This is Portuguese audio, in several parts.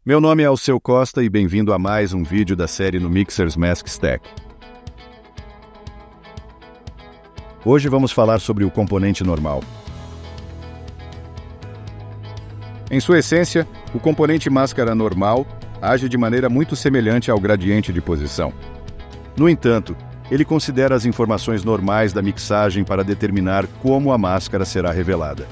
Meu nome é Alceu Costa e bem-vindo a mais um vídeo da série no Mixer's Mask Stack. Hoje vamos falar sobre o componente normal. Em sua essência, o componente máscara normal age de maneira muito semelhante ao gradiente de posição. No entanto, ele considera as informações normais da mixagem para determinar como a máscara será revelada.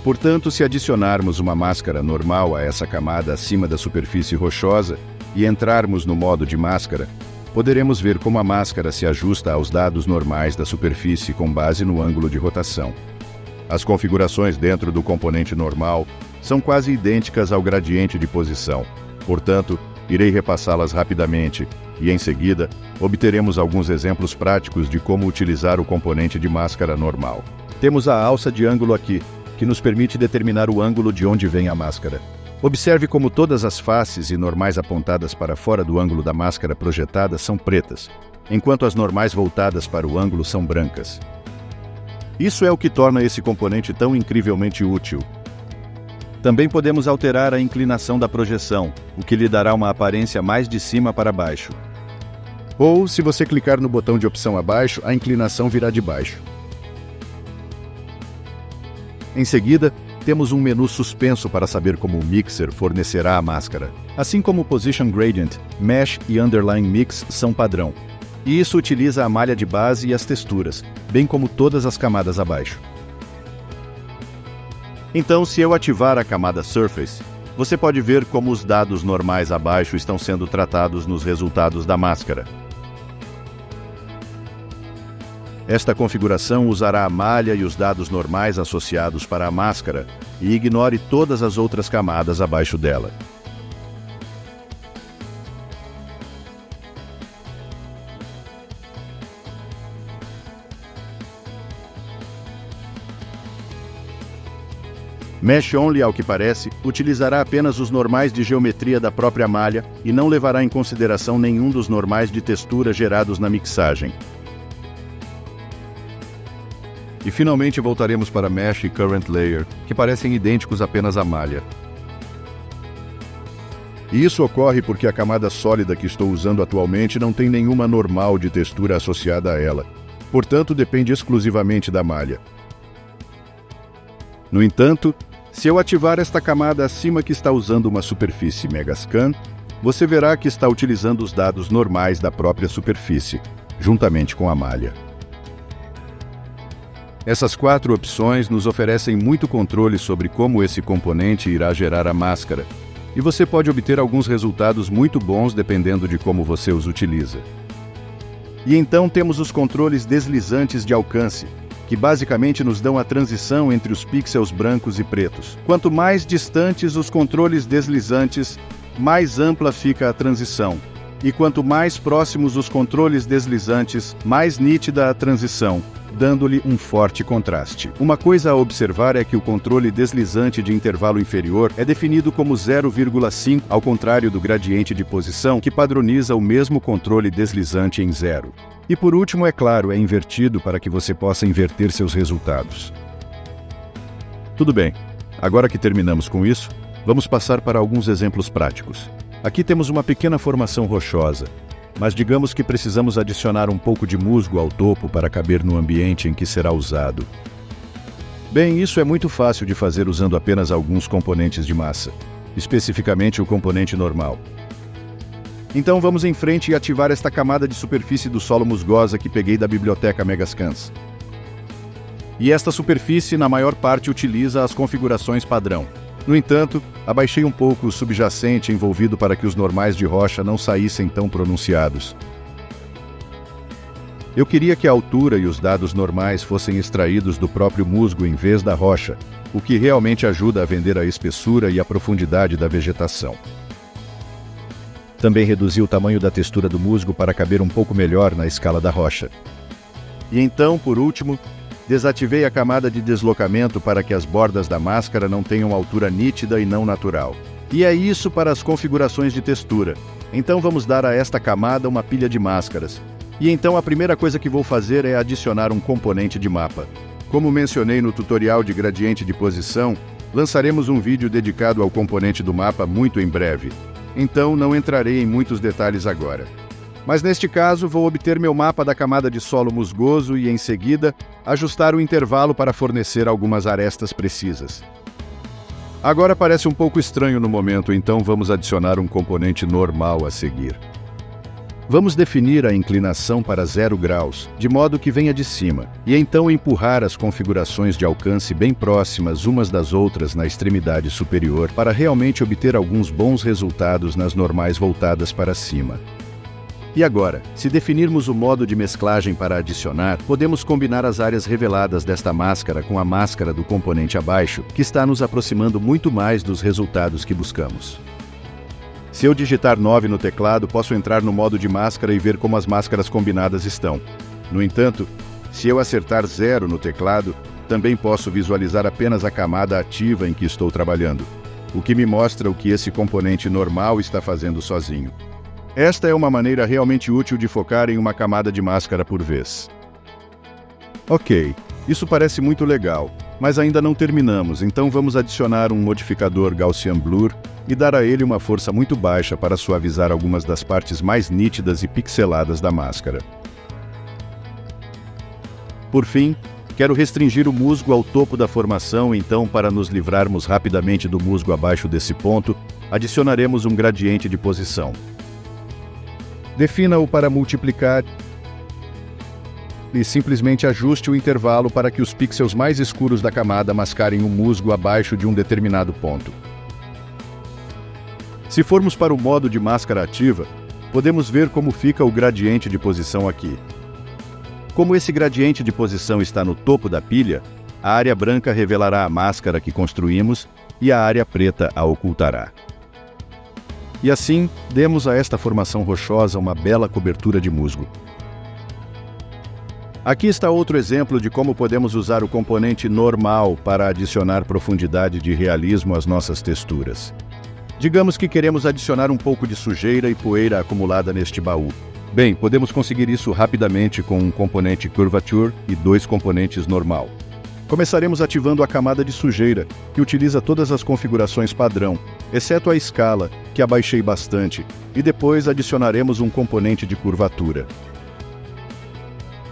Portanto, se adicionarmos uma máscara normal a essa camada acima da superfície rochosa e entrarmos no modo de máscara, poderemos ver como a máscara se ajusta aos dados normais da superfície com base no ângulo de rotação. As configurações dentro do componente normal são quase idênticas ao gradiente de posição. Portanto, irei repassá-las rapidamente e, em seguida, obteremos alguns exemplos práticos de como utilizar o componente de máscara normal. Temos a alça de ângulo aqui, que nos permite determinar o ângulo de onde vem a máscara. Observe como todas as faces e normais apontadas para fora do ângulo da máscara projetada são pretas, enquanto as normais voltadas para o ângulo são brancas. Isso é o que torna esse componente tão incrivelmente útil. Também podemos alterar a inclinação da projeção, o que lhe dará uma aparência mais de cima para baixo. Ou, se você clicar no botão de opção abaixo, a inclinação virá de baixo. Em seguida, temos um menu suspenso para saber como o mixer fornecerá a máscara. Assim como o Position Gradient, Mesh e Underline Mix são padrão. E isso utiliza a malha de base e as texturas, bem como todas as camadas abaixo. Então, se eu ativar a camada Surface, você pode ver como os dados normais abaixo estão sendo tratados nos resultados da máscara. Esta configuração usará a malha e os dados normais associados para a máscara e ignore todas as outras camadas abaixo dela. Mesh Only, ao que parece, utilizará apenas os normais de geometria da própria malha e não levará em consideração nenhum dos normais de textura gerados na mixagem. E finalmente voltaremos para Mesh e Current Layer, que parecem idênticos apenas à malha. E isso ocorre porque a camada sólida que estou usando atualmente não tem nenhuma normal de textura associada a ela, portanto depende exclusivamente da malha. No entanto, se eu ativar esta camada acima que está usando uma superfície Megascan, você verá que está utilizando os dados normais da própria superfície, juntamente com a malha. Essas quatro opções nos oferecem muito controle sobre como esse componente irá gerar a máscara, e você pode obter alguns resultados muito bons dependendo de como você os utiliza. E então temos os controles deslizantes de alcance, que basicamente nos dão a transição entre os pixels brancos e pretos. Quanto mais distantes os controles deslizantes, mais ampla fica a transição. E quanto mais próximos os controles deslizantes, mais nítida a transição, dando-lhe um forte contraste. Uma coisa a observar é que o controle deslizante de intervalo inferior é definido como 0,5, ao contrário do gradiente de posição, que padroniza o mesmo controle deslizante em 0. E por último, é claro, é invertido para que você possa inverter seus resultados. Tudo bem, agora que terminamos com isso, vamos passar para alguns exemplos práticos. Aqui temos uma pequena formação rochosa, mas digamos que precisamos adicionar um pouco de musgo ao topo para caber no ambiente em que será usado. Bem, isso é muito fácil de fazer usando apenas alguns componentes de massa, especificamente o componente normal. Então vamos em frente e ativar esta camada de superfície do solo musgosa que peguei da biblioteca Megascans. E esta superfície, na maior parte, utiliza as configurações padrão. No entanto, abaixei um pouco o subjacente envolvido para que os normais de rocha não saíssem tão pronunciados. Eu queria que a altura e os dados normais fossem extraídos do próprio musgo em vez da rocha, o que realmente ajuda a vender a espessura e a profundidade da vegetação. Também reduzi o tamanho da textura do musgo para caber um pouco melhor na escala da rocha. E então, por último, desativei a camada de deslocamento para que as bordas da máscara não tenham altura nítida e não natural. E é isso para as configurações de textura. Então vamos dar a esta camada uma pilha de máscaras. E então a primeira coisa que vou fazer é adicionar um componente de mapa. Como mencionei no tutorial de gradiente de posição, Lançaremos um vídeo dedicado ao componente do mapa muito em breve, então não entrarei em muitos detalhes agora. Mas neste caso, vou obter meu mapa da camada de solo musgoso e, em seguida, ajustar o intervalo para fornecer algumas arestas precisas. Agora parece um pouco estranho no momento, então vamos adicionar um componente normal a seguir. Vamos definir a inclinação para 0 graus, de modo que venha de cima, e então empurrar as configurações de alcance bem próximas umas das outras na extremidade superior para realmente obter alguns bons resultados nas normais voltadas para cima. E agora, se definirmos o modo de mesclagem para adicionar, podemos combinar as áreas reveladas desta máscara com a máscara do componente abaixo, que está nos aproximando muito mais dos resultados que buscamos. Se eu digitar 9 no teclado, posso entrar no modo de máscara e ver como as máscaras combinadas estão. No entanto, se eu acertar 0 no teclado, também posso visualizar apenas a camada ativa em que estou trabalhando, o que me mostra o que esse componente normal está fazendo sozinho. Esta é uma maneira realmente útil de focar em uma camada de máscara por vez. Ok, isso parece muito legal, mas ainda não terminamos, então vamos adicionar um modificador Gaussian Blur e dar a ele uma força muito baixa para suavizar algumas das partes mais nítidas e pixeladas da máscara. Por fim, quero restringir o musgo ao topo da formação, então para nos livrarmos rapidamente do musgo abaixo desse ponto, adicionaremos um gradiente de posição. Defina-o para multiplicar e simplesmente ajuste o intervalo para que os pixels mais escuros da camada mascarem o musgo abaixo de um determinado ponto. Se formos para o modo de máscara ativa, podemos ver como fica o gradiente de posição aqui. Como esse gradiente de posição está no topo da pilha, a área branca revelará a máscara que construímos e a área preta a ocultará. E assim, demos a esta formação rochosa uma bela cobertura de musgo. Aqui está outro exemplo de como podemos usar o componente normal para adicionar profundidade de realismo às nossas texturas. Digamos que queremos adicionar um pouco de sujeira e poeira acumulada neste baú. Bem, podemos conseguir isso rapidamente com um componente Curvature e 2 componentes normal. Começaremos ativando a camada de sujeira, que utiliza todas as configurações padrão, exceto a escala, que abaixei bastante, e depois adicionaremos um componente de curvatura.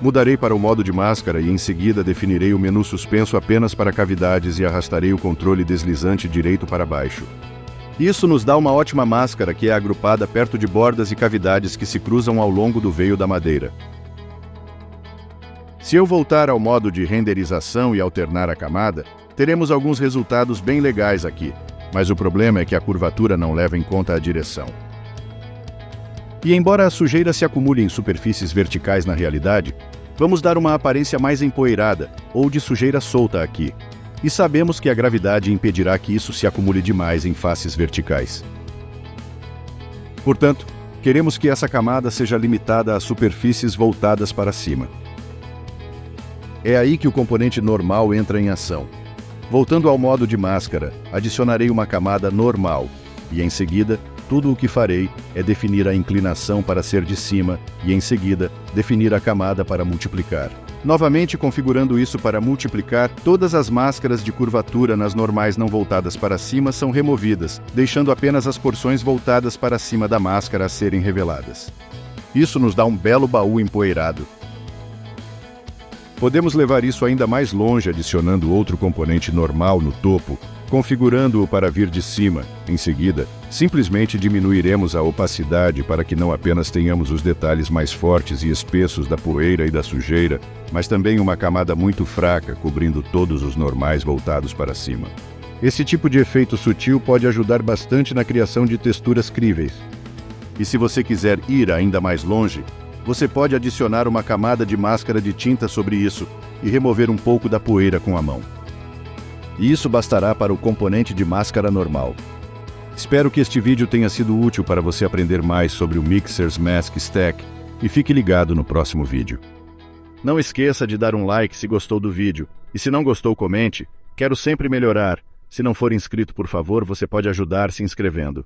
Mudarei para o modo de máscara e em seguida definirei o menu suspenso apenas para cavidades e arrastarei o controle deslizante direito para baixo. Isso nos dá uma ótima máscara que é agrupada perto de bordas e cavidades que se cruzam ao longo do veio da madeira. Se eu voltar ao modo de renderização e alternar a camada, teremos alguns resultados bem legais aqui, mas o problema é que a curvatura não leva em conta a direção. E embora a sujeira se acumule em superfícies verticais na realidade, vamos dar uma aparência mais empoeirada ou de sujeira solta aqui, e sabemos que a gravidade impedirá que isso se acumule demais em faces verticais. Portanto, queremos que essa camada seja limitada a superfícies voltadas para cima. É aí que o componente normal entra em ação. Voltando ao modo de máscara, adicionarei uma camada normal, e em seguida, tudo o que farei é definir a inclinação para ser de cima e em seguida, definir a camada para multiplicar. Novamente configurando isso para multiplicar, todas as máscaras de curvatura nas normais não voltadas para cima são removidas, deixando apenas as porções voltadas para cima da máscara a serem reveladas. Isso nos dá um belo baú empoeirado. Podemos levar isso ainda mais longe adicionando outro componente normal no topo, configurando-o para vir de cima. Em seguida, simplesmente diminuiremos a opacidade para que não apenas tenhamos os detalhes mais fortes e espessos da poeira e da sujeira, mas também uma camada muito fraca cobrindo todos os normais voltados para cima. Esse tipo de efeito sutil pode ajudar bastante na criação de texturas críveis. E se você quiser ir ainda mais longe, você pode adicionar uma camada de máscara de tinta sobre isso e remover um pouco da poeira com a mão. E isso bastará para o componente de máscara normal. Espero que este vídeo tenha sido útil para você aprender mais sobre o Mixer's Mask Stack e fique ligado no próximo vídeo. Não esqueça de dar um like se gostou do vídeo e se não gostou, comente. Quero sempre melhorar. Se não for inscrito, por favor, você pode ajudar se inscrevendo.